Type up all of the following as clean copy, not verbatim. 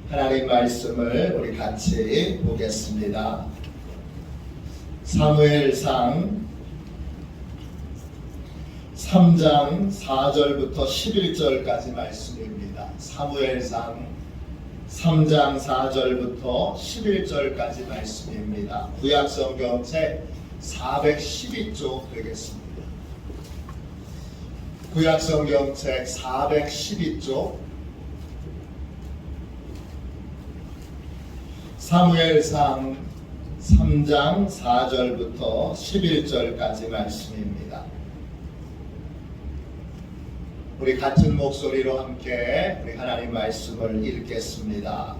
하나님 말씀을 우리 같이 보겠습니다. 사무엘상 3장 4절부터 11절까지 말씀입니다. 사무엘상 3장 4절부터 11절까지 말씀입니다. 구약성경책 412쪽 되겠습니다. 구약성경책 412쪽 사무엘상 3장 4절부터 11절까지 말씀입니다. 우리 같은 목소리로 함께 우리 하나님 말씀을 읽겠습니다.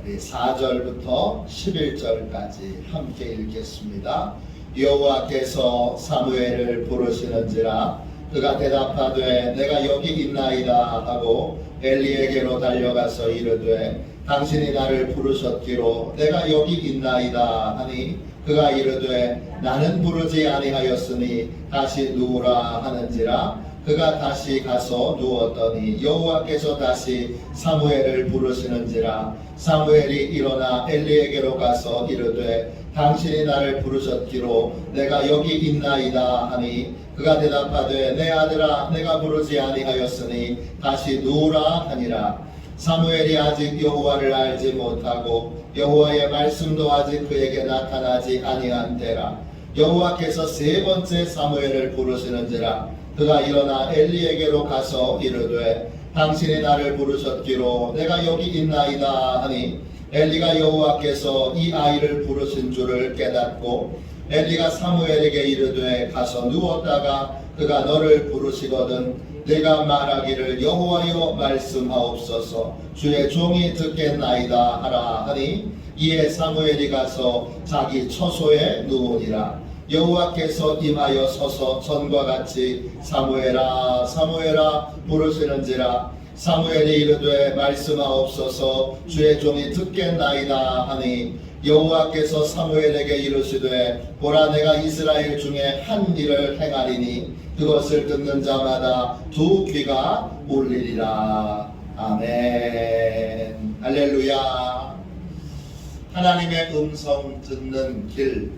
우리 4절부터 11절까지 함께 읽겠습니다. 여호와께서 사무엘을 부르시는지라 그가 대답하되 내가 여기 있나이다 하고 엘리에게로 달려가서 이르되 당신이 나를 부르셨기로 내가 여기 있나이다 하니 그가 이르되 나는 부르지 아니하였으니 다시 누우라 하는지라 그가 다시 가서 누웠더니 여호와께서 다시 사무엘을 부르시는지라 사무엘이 일어나 엘리에게로 가서 이르되 당신이 나를 부르셨기로 내가 여기 있나이다 하니 그가 대답하되 내 아들아 내가 부르지 아니하였으니 다시 누우라 하니라. 사무엘이 아직 여호와를 알지 못하고 여호와의 말씀도 아직 그에게 나타나지 아니한 때라. 여호와께서 세 번째 사무엘을 부르시는지라 그가 일어나 엘리에게로 가서 이르되 당신이 나를 부르셨기로 내가 여기 있나이다 하니 엘리가 여호와께서 이 아이를 부르신 줄을 깨닫고 엘리가 사무엘에게 이르되 가서 누웠다가 그가 너를 부르시거든 내가 말하기를 여호와여 말씀하옵소서 주의 종이 듣겠나이다 하라 하니 이에 사무엘이 가서 자기 처소에 누우니라. 여호와께서 임하여 서서 전과 같이 사무엘아 사무엘아 부르시는지라 사무엘이 이르되 말씀하옵소서 주의 종이 듣겠나이다 하니 여호와께서 사무엘에게 이르시되 보라 내가 이스라엘 중에 한 일을 행하리니 그것을 듣는 자마다 두 귀가 울리리라. 아멘. 할렐루야. 하나님의 음성 듣는 길,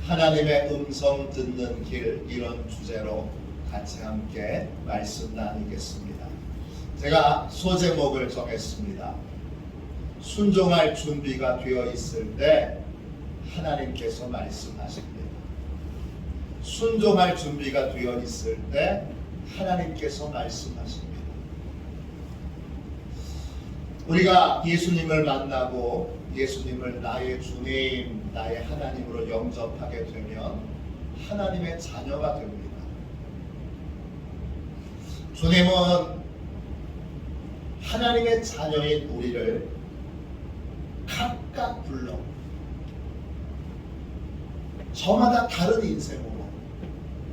하나님의 음성 듣는 길, 이런 주제로 같이 함께 말씀 나누겠습니다. 제가 소제목을 정했습니다. 순종할 준비가 되어 있을 때 하나님께서 말씀하십니다. 순종할 준비가 되어 있을 때 하나님께서 말씀하십니다. 우리가 예수님을 만나고 예수님을 나의 주님, 나의 하나님으로 영접하게 되면 하나님의 자녀가 됩니다. 주님은 하나님의 자녀인 우리를 각각 불러 저마다 다른 인생으로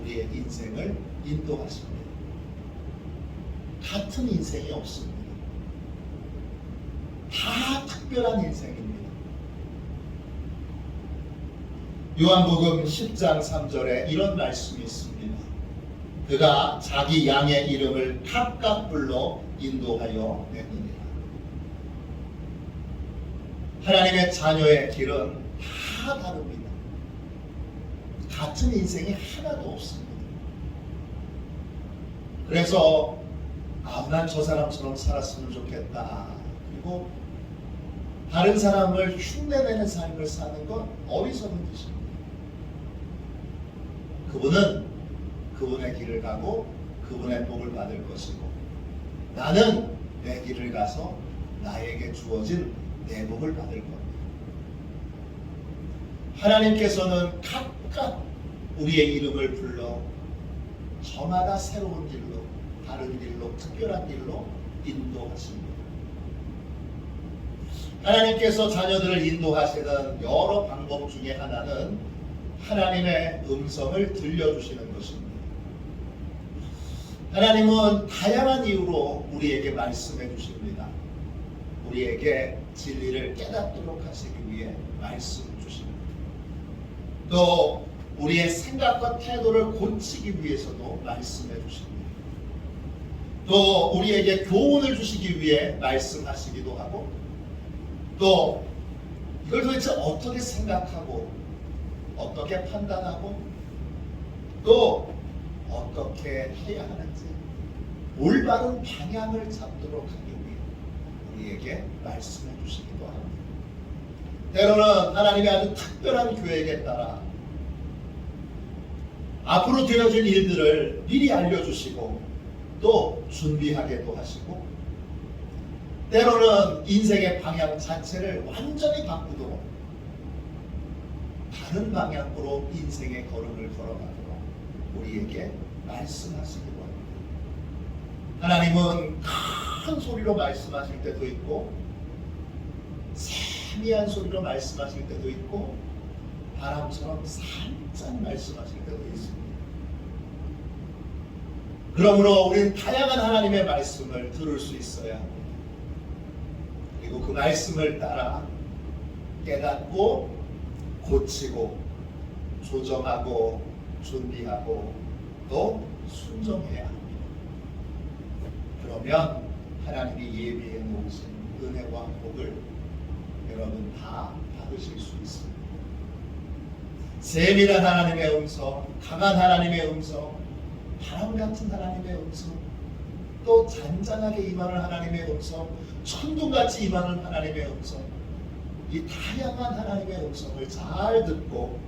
우리의 인생을 인도하십니다. 같은 인생이 없습니다. 다 특별한 인생입니다. 요한복음 10장 3절에 이런 말씀이 있습니다. 그가 자기 양의 이름을 각각 불러 인도하여 내느니라. 하나님의 자녀의 길은 다 다릅니다. 같은 인생이 하나도 없습니다. 그래서 난 저 사람처럼 살았으면 좋겠다. 그리고 다른 사람을 흉내내는 삶을 사는 건 어리석은 뜻입니다. 그분은 그분의 길을 가고 그분의 복을 받을 것이고 나는 내 길을 가서 나에게 주어진 내 복을 받을 겁니다. 하나님께서는 각각 우리의 이름을 불러 저마다 새로운 길로, 다른 길로, 특별한 길로 인도하십니다. 하나님께서 자녀들을 인도하시는 여러 방법 중에 하나는 하나님의 음성을 들려주시는 것입니다. 하나님은 다양한 이유로 우리에게 말씀해 주십니다. 우리에게 진리를 깨닫도록 하시기 위해 말씀 주십니다. 또 우리의 생각과 태도를 고치기 위해서도 말씀해 주십니다. 또 우리에게 교훈을 주시기 위해 말씀하시기도 하고 또 이걸 도대체 어떻게 생각하고 어떻게 판단하고 또 어떻게 해야 하는지 올바른 방향을 잡도록 하기 위해 우리에게 말씀해 주시기도 합니다. 때로는 하나님의 아주 특별한 계획에 따라 앞으로 되어질 일들을 미리 알려주시고 또 준비하게도 하시고 때로는 인생의 방향 자체를 완전히 바꾸도록 다른 방향으로 인생의 걸음을 걸어가도록 우리에게 말씀하시기도 합니다. 하나님은 큰 소리로 말씀하실 때도 있고 세미한 소리로 말씀하실 때도 있고 바람처럼 살짝 말씀하실 때도 있습니다. 그러므로 우리는 다양한 하나님의 말씀을 들을 수 있어야 합니다. 그리고 그 말씀을 따라 깨닫고 고치고 조정하고 준비하고 또 순종해야 합니다. 그러면 하나님이 예비해 놓으신 은혜와 복을 여러분 다 받으실 수 있습니다. 세밀한 하나님의 음성, 강한 하나님의 음성, 바람 같은 하나님의 음성, 또 잔잔하게 임하는 하나님의 음성, 천둥같이 임하는 하나님의 음성, 이 다양한 하나님의 음성을 잘 듣고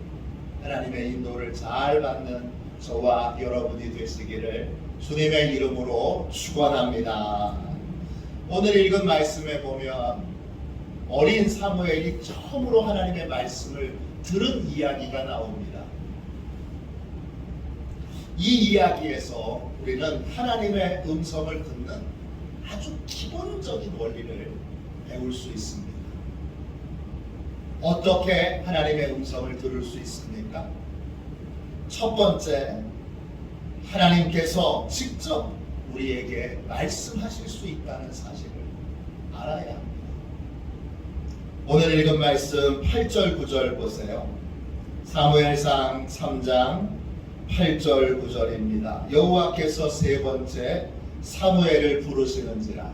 하나님의 인도를 잘 받는 저와 여러분이 되시기를 주님의 이름으로 축원합니다. 오늘 읽은 말씀에 보면 어린 사무엘이 처음으로 하나님의 말씀을 들은 이야기가 나옵니다. 이 이야기에서 우리는 하나님의 음성을 듣는 아주 기본적인 원리를 배울 수 있습니다. 어떻게 하나님의 음성을 들을 수 있습니까? 첫 번째, 하나님께서 직접 우리에게 말씀하실 수 있다는 사실을 알아야 합니다. 오늘 읽은 말씀 8절 9절 보세요. 사무엘상 3장 8절 9절입니다. 여호와께서 세 번째 사무엘을 부르시는지라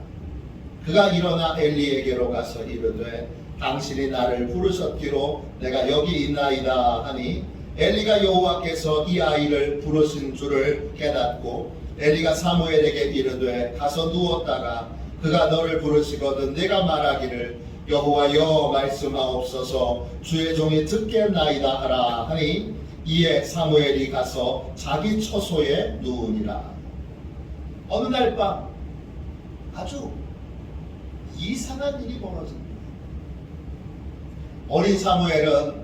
그가 일어나 엘리에게로 가서 이르되 당신이 나를 부르셨기로 내가 여기 있나이다 하니 엘리가 여호와께서 이 아이를 부르신 줄을 깨닫고 엘리가 사무엘에게 이르되 가서 누웠다가 그가 너를 부르시거든 내가 말하기를 여호와여 말씀하옵소서 주의 종이 듣겠나이다 하라 하니 이에 사무엘이 가서 자기 처소에 누우니라. 어느 날 밤 아주 이상한 일이 벌어집니다. 어린 사무엘은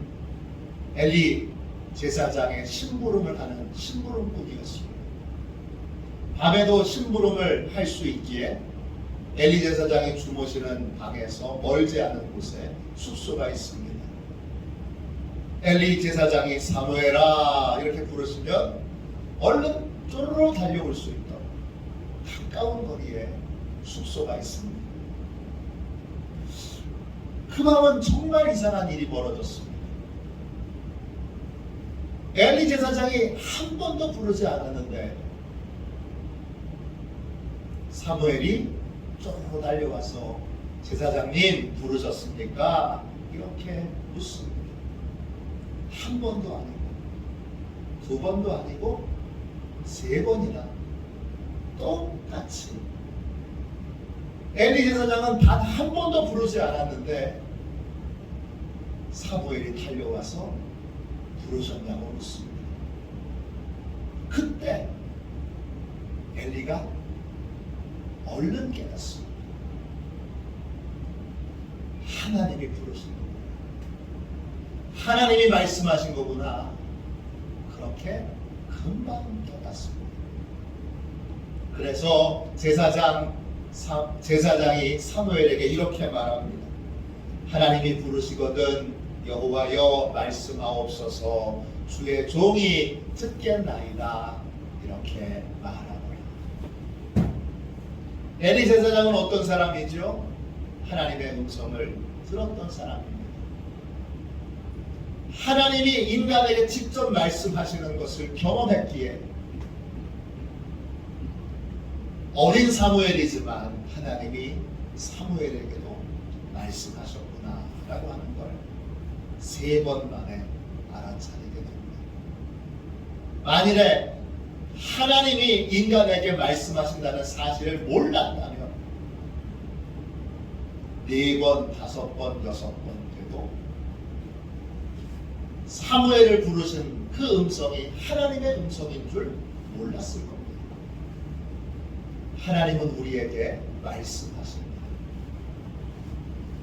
엘리 제사장의 심부름을 하는 심부름꾼이었습니다. 밤에도 심부름을 할 수 있기에 엘리 제사장이 주무시는 방에서 멀지 않은 곳에 숙소가 있습니다. 엘리 제사장이 사무엘아 이렇게 부르시면 얼른 쪼르르 달려올 수 있도록 가까운 거리에 숙소가 있습니다. 그 밤은 정말 이상한 일이 벌어졌습니다. 엘리 제사장이 한 번도 부르지 않았는데 사무엘이 쪼르르 달려와서 제사장님 부르셨습니까? 이렇게 묻습니다. 한 번도 아니고 두 번도 아니고 세 번이나 똑같이 엘리 제사장은 단 한 번도 부르지 않았는데 사무엘이 달려와서 부르셨냐고 묻습니다. 그때 엘리가 얼른 깨닫습니다. 하나님이 부르신 거구나. 하나님이 말씀하신 거구나. 그렇게 금방 깨닫습니다. 그래서 제사장이 사무엘에게 이렇게 말합니다. 하나님이 부르시거든 여호와여 말씀하옵소서 주의 종이 듣겠나이다. 이렇게 말하노라. 엘리 제사장은 어떤 사람이죠? 하나님의 음성을 들었던 사람입니다. 하나님이 인간에게 직접 말씀하시는 것을 경험했기에 어린 사무엘이지만 하나님이 사무엘에게도 말씀하셨구나 라고 하는 걸 3번 만에 알아차리게 됩니다. 만일에 하나님이 인간에게 말씀하신다는 사실을 몰랐다면 4번, 5번, 6번 돼도 사무엘을 부르신 그 음성이 하나님의 음성인 줄 몰랐을 겁니다. 하나님은 우리에게 말씀하십니다.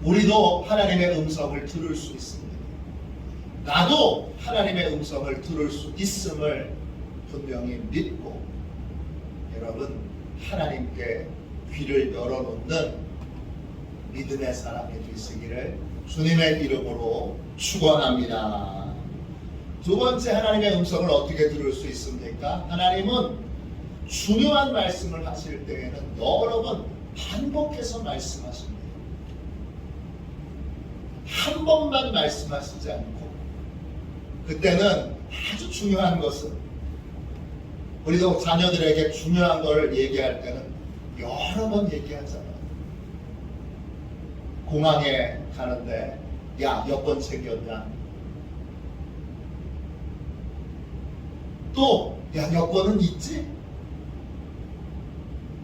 우리도 하나님의 음성을 들을 수 있습니다. 나도 하나님의 음성을 들을 수 있음을 분명히 믿고 여러분 하나님께 귀를 열어놓는 믿음의 사람이 되시기를 주님의 이름으로 축원합니다. 2번째 하나님의 음성을 어떻게 들을 수 있습니까? 하나님은 중요한 말씀을 하실 때에는 여러 번 반복해서 말씀하십니다. 한 번만 말씀하시지 않고 그때는 아주 중요한 것은 우리도 자녀들에게 중요한 것을 얘기할 때는 여러 번 얘기하잖아요. 공항에 가는데 야 여권 챙겼냐? 또 야 여권은 있지?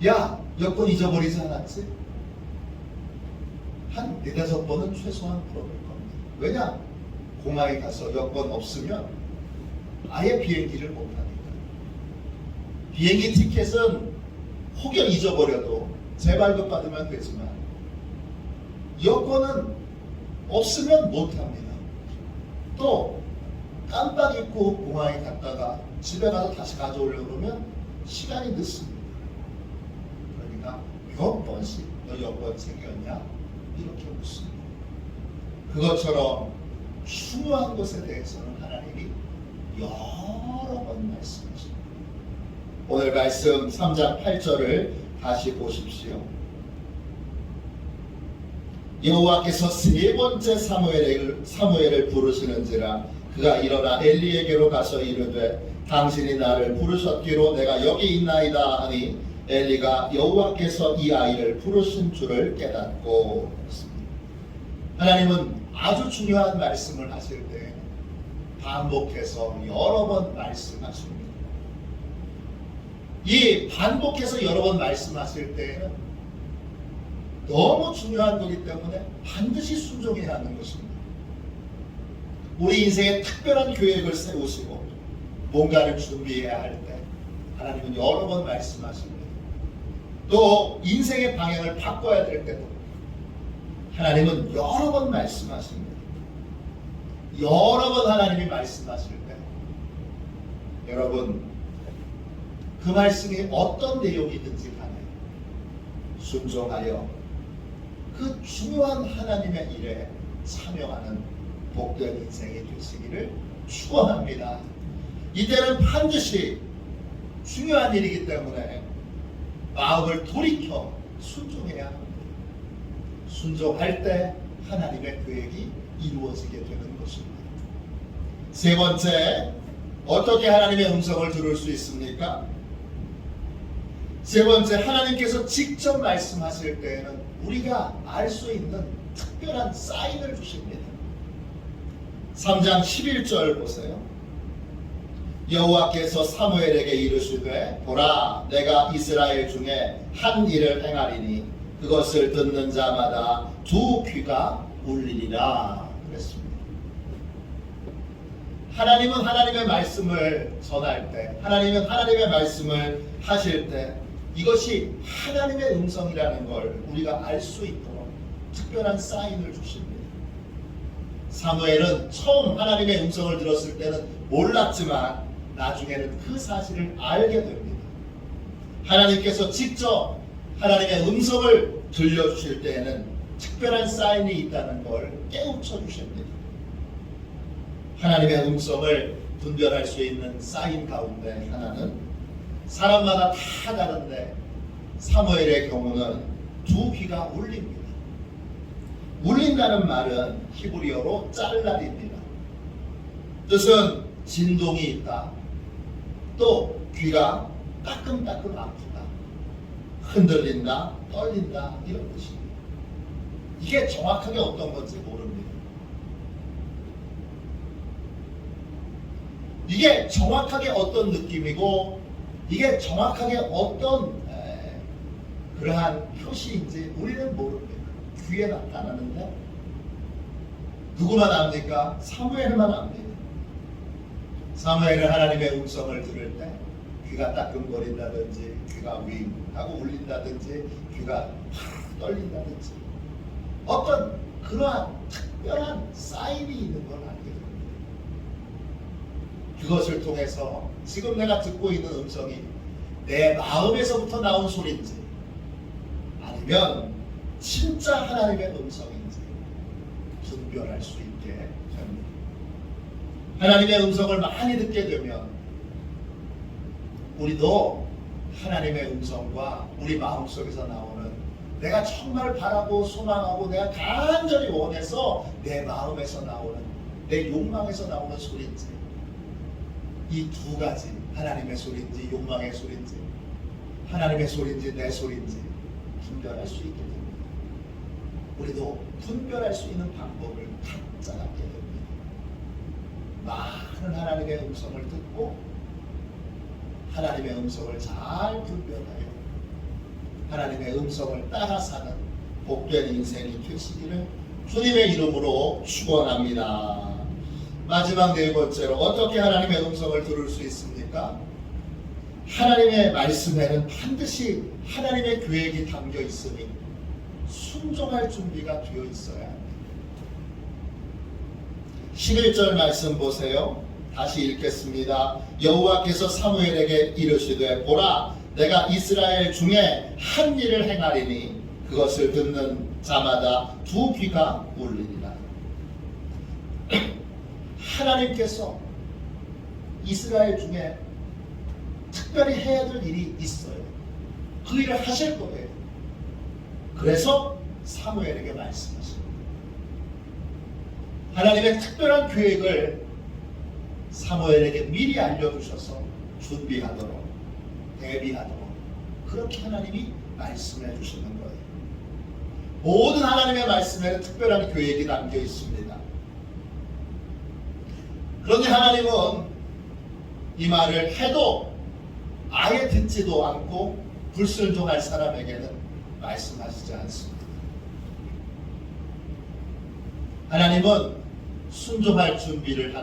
야 여권 잊어버리지 않았지? 한 4-5번은 최소한 물어볼 겁니다. 왜냐? 공항에 가서 여권 없으면 아예 비행기를 못하니까. 비행기 티켓은 혹여 잊어버려도 재발급 받으면 되지만 여권은 없으면 못합니다. 또 깜빡 잊고 공항에 갔다가 집에 가서 다시 가져오려고 그러면 시간이 늦습니다. 그러니까 몇 번씩 너 여권 챙겼냐? 이렇게 묻습니다. 그것처럼 중요한 것에 대해서는 하나님이 여러 번 말씀하십니다. 오늘 말씀 3장 8절을 다시 보십시오. 여호와께서 3번째 사무엘을 부르시는지라 그가 일어나 엘리에게로 가서 이르되 당신이 나를 부르셨기로 내가 여기 있나이다 하니 엘리가 여호와께서 이 아이를 부르신 줄을 깨닫고 그랬습니다. 하나님은 아주 중요한 말씀을 하실 때 반복해서 여러 번 말씀하십니다. 이 반복해서 여러 번 말씀하실 때에는 너무 중요한 거기 때문에 반드시 순종해야 하는 것입니다. 우리 인생에 특별한 계획을 세우시고 뭔가를 준비해야 할 때 하나님은 여러 번 말씀하십니다. 또 인생의 방향을 바꿔야 될 때도 하나님은 여러 번 말씀하십니다. 여러 번 하나님이 말씀하실 때 여러분 그 말씀이 어떤 내용이든지 간에 순종하여 그 중요한 하나님의 일에 참여하는 복된 인생이 되시기를 축원합니다. 이때는 반드시 중요한 일이기 때문에 마음을 돌이켜 순종해야 합니다. 순종할 때 하나님의 계획이 이루어지게 되는 것입니다. 3번째, 어떻게 하나님의 음성을 들을 수 있습니까? 3번째, 하나님께서 직접 말씀하실 때에는 우리가 알 수 있는 특별한 사인을 주십니다. 3장 11절 보세요. 여호와께서 사무엘에게 이르시되 보라 내가 이스라엘 중에 한 일을 행하리니 그것을 듣는 자마다 2 귀가 울리리라 그랬습니다. 하나님은 하나님의 말씀을 전할 때 하나님은 하나님의 말씀을 하실 때 이것이 하나님의 음성이라는 걸 우리가 알 수 있도록 특별한 사인을 주십니다. 사무엘은 처음 하나님의 음성을 들었을 때는 몰랐지만 나중에는 그 사실을 알게 됩니다. 하나님께서 직접 하나님의 음성을 들려주실 때에는 특별한 사인이 있다는 걸 깨우쳐 주십니다. 하나님의 음성을 분별할 수 있는 사인 가운데 하나는 사람마다 다 다른데 사무엘의 경우는 2 귀가 울립니다. 울린다는 말은 히브리어로 짤랄입니다. 뜻은 진동이 있다. 또 귀가 따끔따끔 아프다. 흔들린다, 떨린다 이런 뜻입니다. 이게 정확하게 어떤 건지 모릅니다. 이게 정확하게 어떤 느낌이고 이게 정확하게 어떤 그러한 표시인지 우리는 모릅니다. 귀에 나타나는데 누구만 압니까? 사무엘만 압니다. 사무엘은 하나님의 음성을 들을 때 귀가 따끔거린다든지 귀가 윙 하고 울린다든지 귀가 확 떨린다든지 어떤 그러한 특별한 사인이 있는 걸 알게 됩니다. 그것을 통해서 지금 내가 듣고 있는 음성이 내 마음에서부터 나온 소리인지 아니면 진짜 하나님의 음성인지 분별할 수 있게 됩니다. 하나님의 음성을 많이 듣게 되면 우리도 하나님의 음성과 우리 마음속에서 나오는 내가 정말 바라고 소망하고 내가 간절히 원해서 내 마음에서 나오는 내 욕망에서 나오는 소리인지 이 두 가지 하나님의 소리인지 욕망의 소리인지 하나님의 소리인지 내 소리인지 분별할 수 있게 됩니다. 우리도 분별할 수 있는 방법을 각자 갖게 됩니다. 많은 하나님의 음성을 듣고 하나님의 음성을 잘 분별하여 하나님의 음성을 따라 사는 복된 인생이 되시기를 주님의 이름으로 축원합니다. 마지막 네 번째로 어떻게 하나님의 음성을 들을 수 있습니까? 하나님의 말씀에는 반드시 하나님의 계획이 담겨 있으니 순종할 준비가 되어 있어야 합니다. 11절 말씀 보세요. 다시 읽겠습니다. 여호와께서 사무엘에게 이르시되 보라 내가 이스라엘 중에 한 일을 행하리니 그것을 듣는 자마다 두 귀가 울리리라. 하나님께서 이스라엘 중에 특별히 해야 될 일이 있어요. 그 일을 하실 거예요. 그래서 사무엘에게 말씀하십니다. 하나님의 특별한 계획을 사무엘에게 미리 알려주셔서 준비하도록 대비하도록 그렇게 하나님이 말씀해 주시는 거예요. 모든 하나님의 말씀에는 특별한 계획이 담겨 있습니다. 그런데 하나님은 이 말을 해도 아예 듣지도 않고 불순종할 사람에게는 말씀하시지 않습니다. 하나님은 순종할 준비를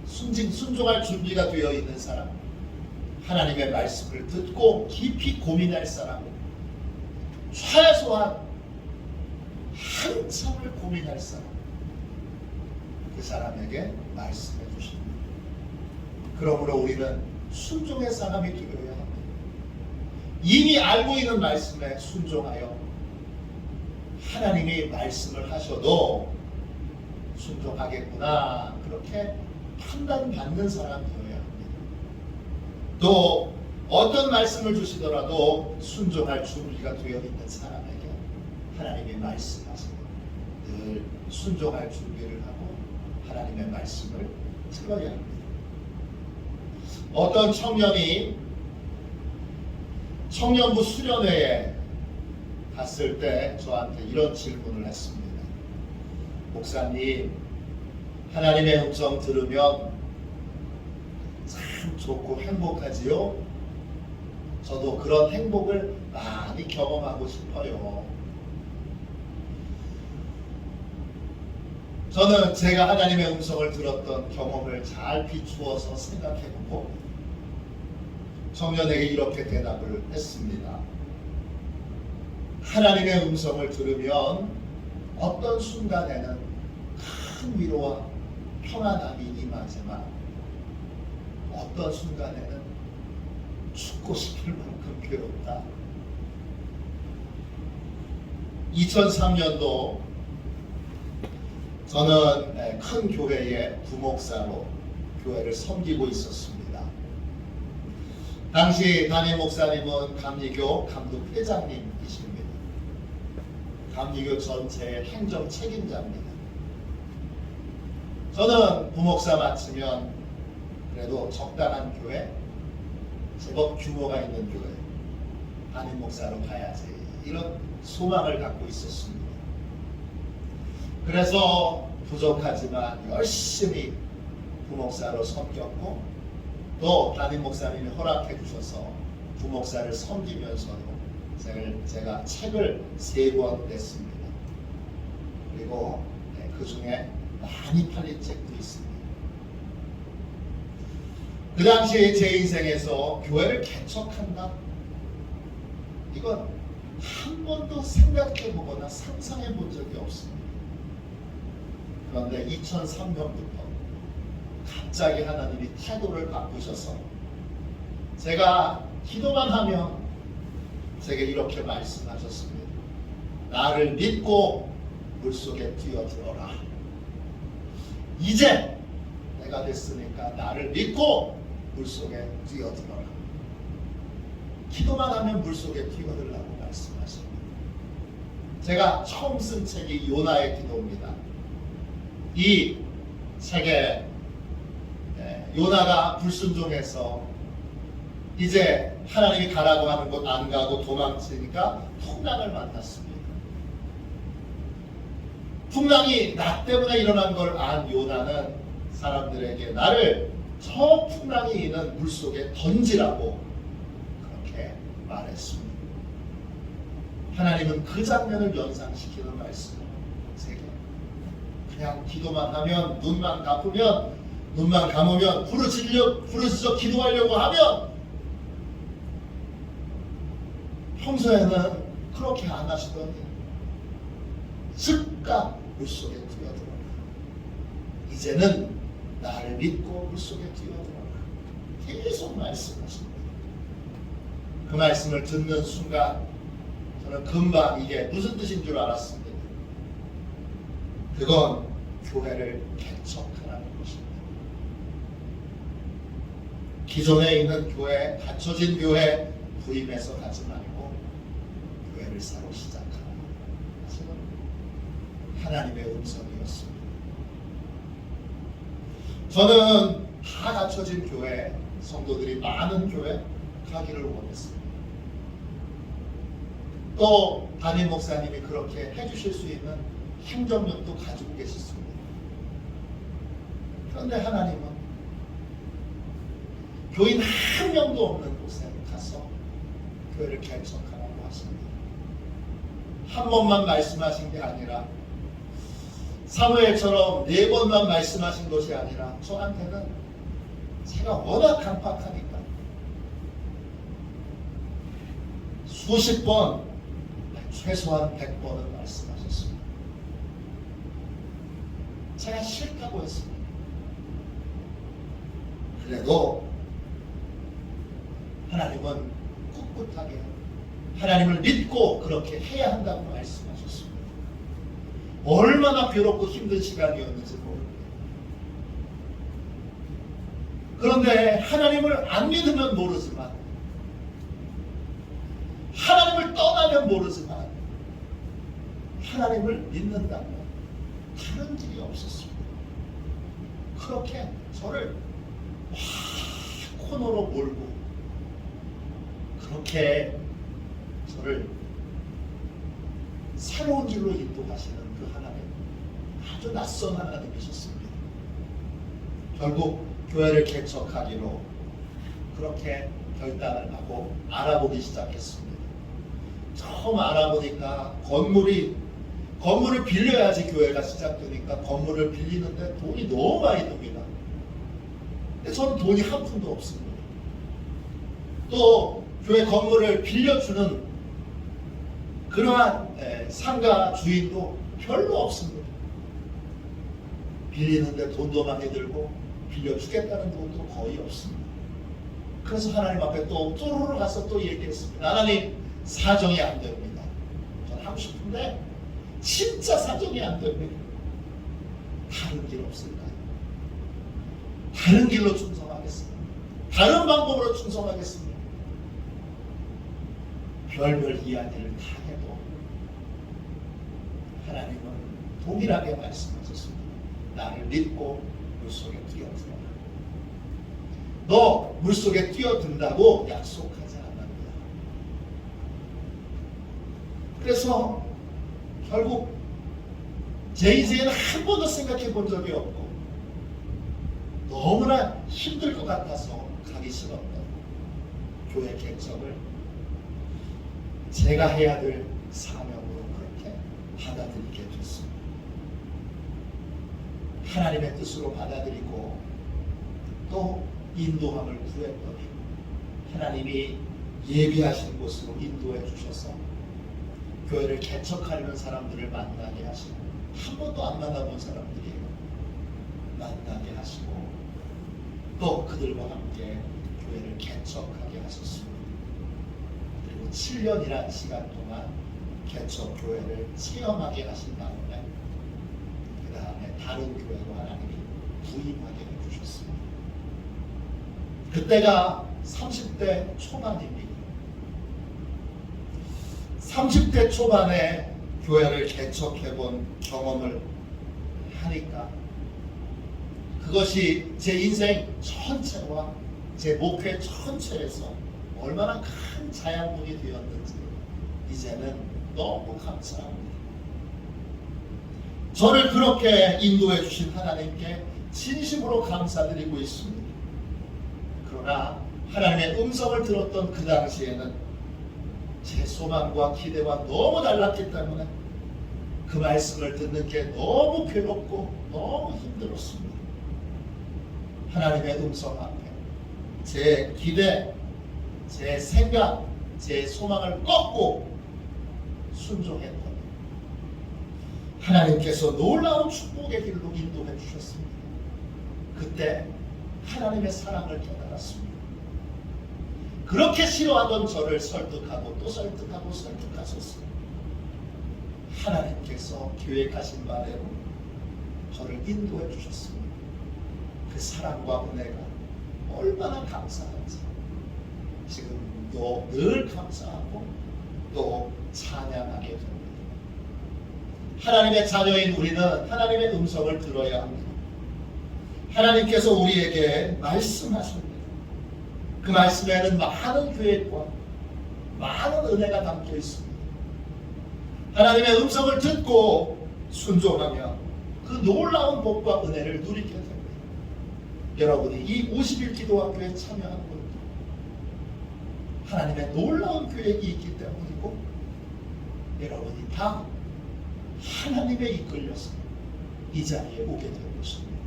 순종할 준비가 되어 있는 사람, 하나님의 말씀을 듣고 깊이 고민할 사람, 최소한 한참을 고민할 사람, 그 사람에게 말씀해 주십니다. 그러므로 우리는 순종의 사람이 되어야 합니다. 이미 알고 있는 말씀에 순종하여 하나님이 말씀을 하셔도 순종하겠구나 그렇게 판단받는 사람이어야 합니다. 또 어떤 말씀을 주시더라도 순종할 준비가 되어 있는 사람에게 하나님이 말씀하시면 늘 순종할 준비를 하고 하나님의 말씀을 들어야 합니다. 어떤 청년이 청년부 수련회에 갔을 때 저한테 이런 질문을 했습니다. 목사님, 하나님의 음성 들으면 참 좋고 행복하지요? 저도 그런 행복을 많이 경험하고 싶어요. 저는 제가 하나님의 음성을 들었던 경험을 잘 비추어서 생각해보고 청년에게 이렇게 대답을 했습니다. 하나님의 음성을 들으면 어떤 순간에는 큰 위로와 평안함이 임하지만 어떤 순간에는 죽고 싶을 만큼 괴롭다. 2003년도 저는 큰 교회의 부목사로 교회를 섬기고 있었습니다. 당시 담임 목사님은 감리교 감독 회장님이십니다. 감리교 전체의 행정 책임자입니다. 저는 부목사 맡으면 그래도 적당한 교회, 제법 규모가 있는 교회, 담임 목사로 가야지 이런 소망을 갖고 있었습니다. 그래서 부족하지만 열심히 부목사로 섬겼고 또 담임 목사님이 허락해 주셔서 부목사를 섬기면서도 제가 책을 3권 냈습니다. 그리고 그 중에 많이 팔린 책도 있습니다. 그 당시에 제 인생에서 교회를 개척한다? 이건 한 번도 생각해 보거나 상상해 본 적이 없습니다. 그런데 2003년부터 갑자기 하나님이 태도를 바꾸셔서 제가 기도만 하면 제게 이렇게 말씀하셨습니다. 나를 믿고 물속에 뛰어들어라. 이제 내가 됐으니까 나를 믿고 물속에 뛰어들어라. 기도만 하면 물속에 뛰어들라고 말씀하십니다. 제가 처음 쓴 책이 요나의 기도입니다. 이 책에 요나가 불순종해서 이제 하나님이 가라고 하는 곳 안 가고 도망치니까 풍랑을 만났습니다. 풍랑이 나 때문에 일어난 걸 안 요나는 사람들에게 나를 저 풍랑이 있는 물속에 던지라고 그렇게 말했습니다. 하나님은 그 장면을 연상시키는 말씀을 제게 그냥 기도만 하면 눈만 감으면 부르짖어 기도하려고 하면 평소에는 그렇게 안 하시더니 즉각 물속에 뛰어들어라. 이제는 나를 믿고 물속에 뛰어들어라. 계속 말씀하십니다. 그 말씀을 듣는 순간 저는 금방 이게 무슨 뜻인 줄 알았습니다. 그건 교회를 개척하라는 것입니다. 기존에 있는 교회, 갖춰진 교회 부임해서 가지 말고 교회를 새로 시작하라. 하나님의 음성이었습니다. 저는 다 갖춰진 교회, 성도들이 많은 교회 가기를 원했습니다. 또 담임 목사님이 그렇게 해주실 수 있는 행정력도 가지고 계셨습니다. 그런데 하나님은 교인 한 명도 없는 곳에 가서 교회를 개척하라고 하십니다. 한 번만 말씀하신 게 아니라 사무엘처럼 4번만 말씀하신 것이 아니라 저한테는 제가 워낙 강팍하니까 수십 번, 최소한 100번은 말씀하셨습니다. 제가 싫다고 했습니다. 그래도 하나님은 꿋꿋하게 하나님을 믿고 그렇게 해야 한다고 말씀하셨습니다. 얼마나 괴롭고 힘든 시간이었는지 모릅니다. 그런데 하나님을 안 믿으면 모르지만 하나님을 떠나면 모르지만 하나님을 믿는다면 다른 길이 없었습니다. 그렇게 저를 코너로 몰고 그렇게 저를 새로운 길로 인도하시는 그 하나님, 아주 낯선 하나님이셨습니다. 결국 교회를 개척하기로 그렇게 결단을 하고 알아보기 시작했습니다. 처음 알아보니까 건물을 빌려야지 교회가 시작되니까 건물을 빌리는데 돈이 너무 많이 듭니다. 근데 저는 돈이 한 푼도 없습니다. 또 교회 건물을 빌려주는 그러한 상가 주인도 별로 없습니다. 빌리는데 돈도 많이 들고 빌려주겠다는 돈도 거의 없습니다. 그래서 하나님 앞에 또 쪼르르 가서 또 얘기했습니다. 하나님, 사정이 안 됩니다. 저는 하고 싶은데 진짜 사정이 안 됩니다. 다른 길 없을까요? 다른 길로 충성하겠습니다. 다른 방법으로 충성하겠습니다. 별별 이야기를 다 해도 하나님은 동일하게 말씀하셨습니다. 나를 믿고 물속에 뛰어들어라. 너 물속에 뛰어든다고 약속하지 않았느냐. 그래서 결국 제 인생에는 한 번도 생각해 본 적이 없고 너무나 힘들 것 같아서 가기 싫었던 교회 개척을 제가 해야 될 사명으로 그렇게 받아들이게 됐습니다. 하나님의 뜻으로 받아들이고 또 인도함을 구했더니 하나님이 예비하신 곳으로 인도해 주셔서 교회를 개척하려는 사람들을 만나게 하시고 한 번도 안 만나본 사람들이에요. 만나게 하시고 또 그들과 함께 교회를 개척하게 하셨습니다. 그리고 7년이라는 시간 동안 개척 교회를 체험하게 하신 다음에 그 다음에 다른 교회로 하나님이 부임하게 해주셨습니다. 그때가 30대 초반입니다. 30대 초반에 교회를 개척해본 경험을 하니까 그것이 제 인생 전체와 제 목회 전체에서 얼마나 큰 자양분이 되었는지 이제는 너무 감사합니다. 저를 그렇게 인도해 주신 하나님께 진심으로 감사드리고 있습니다. 그러나 하나님의 음성을 들었던 그 당시에는 제 소망과 기대와 너무 달랐기 때문에 그 말씀을 듣는 게 너무 괴롭고 너무 힘들었습니다. 하나님의 음성 앞에 제 기대, 제 생각, 제 소망을 꺾고 순종했더니 하나님께서 놀라운 축복의 길로 인도해 주셨습니다. 그때 하나님의 사랑을 깨달았습니다. 그렇게 싫어하던 저를 설득하고 또 설득하고 설득하셨어요. 하나님께서 계획하신 바대로 저를 인도해 주셨습니다. 그 사랑과 은혜가 얼마나 감사한지 지금도 늘 감사하고 또 찬양하게 됩니다. 하나님의 자녀인 우리는 하나님의 음성을 들어야 합니다. 하나님께서 우리에게 말씀하십니다. 그 말씀에는 많은 계획과 많은 은혜가 담겨 있습니다. 하나님의 음성을 듣고 순종하며 그 놀라운 복과 은혜를 누리게 됩니다. 여러분이 이 50일 기도학교에 참여하는 것도 하나님의 놀라운 계획이 있기 때문이고 여러분이 다 하나님에 이끌려서 이 자리에 오게 된 것입니다.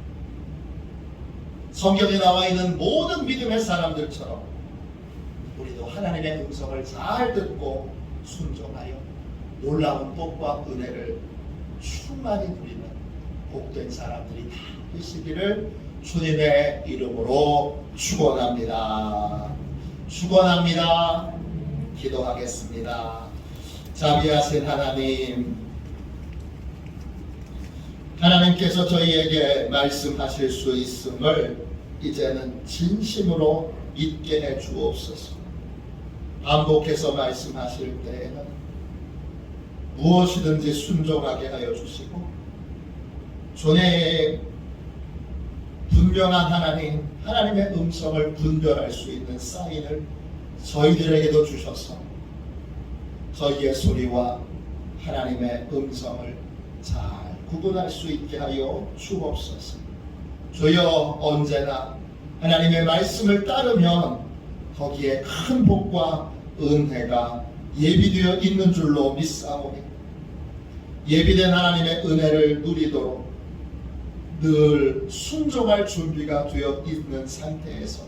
성경에 나와 있는 모든 믿음의 사람들처럼 우리도 하나님의 음성을 잘 듣고 순종하여 놀라운 복과 은혜를 충만히 누리는 복된 사람들이 다 되시기를 주님의 이름으로 축원합니다. 축원합니다. 기도하겠습니다. 자비하신 하나님께서 저희에게 말씀하실 수 있음을 이제는 진심으로 믿게 해 주옵소서. 반복해서 말씀하실 때에는 무엇이든지 순종하게 하여 주시고 주의 분명한 하나님의 음성을 분별할 수 있는 사인을 저희들에게도 주셔서 저희의 소리와 하나님의 음성을 잘 구분할 수 있게 하여 주옵소서. 주여, 언제나 하나님의 말씀을 따르면 거기에 큰 복과 은혜가 예비되어 있는 줄로 믿사오니 예비된 하나님의 은혜를 누리도록 늘 순종할 준비가 되어 있는 상태에서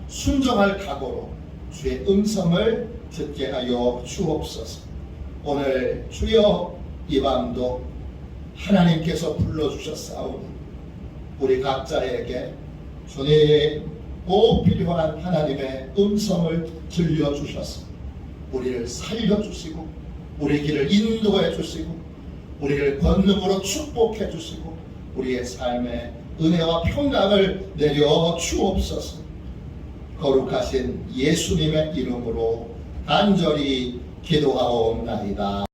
순종할 각오로 주의 음성을 듣게 하여 주옵소서. 오늘 주여 이 밤도 하나님께서 불러주셨사오니 우리 각자에게 주님 꼭 필요한 하나님의 음성을 들려주셔서 우리를 살려주시고 우리 길을 인도해 주시고 우리를 권능으로 축복해 주시고 우리의 삶에 은혜와 평강을 내려 주옵소서. 거룩하신 예수님의 이름으로 간절히 기도하옵나이다.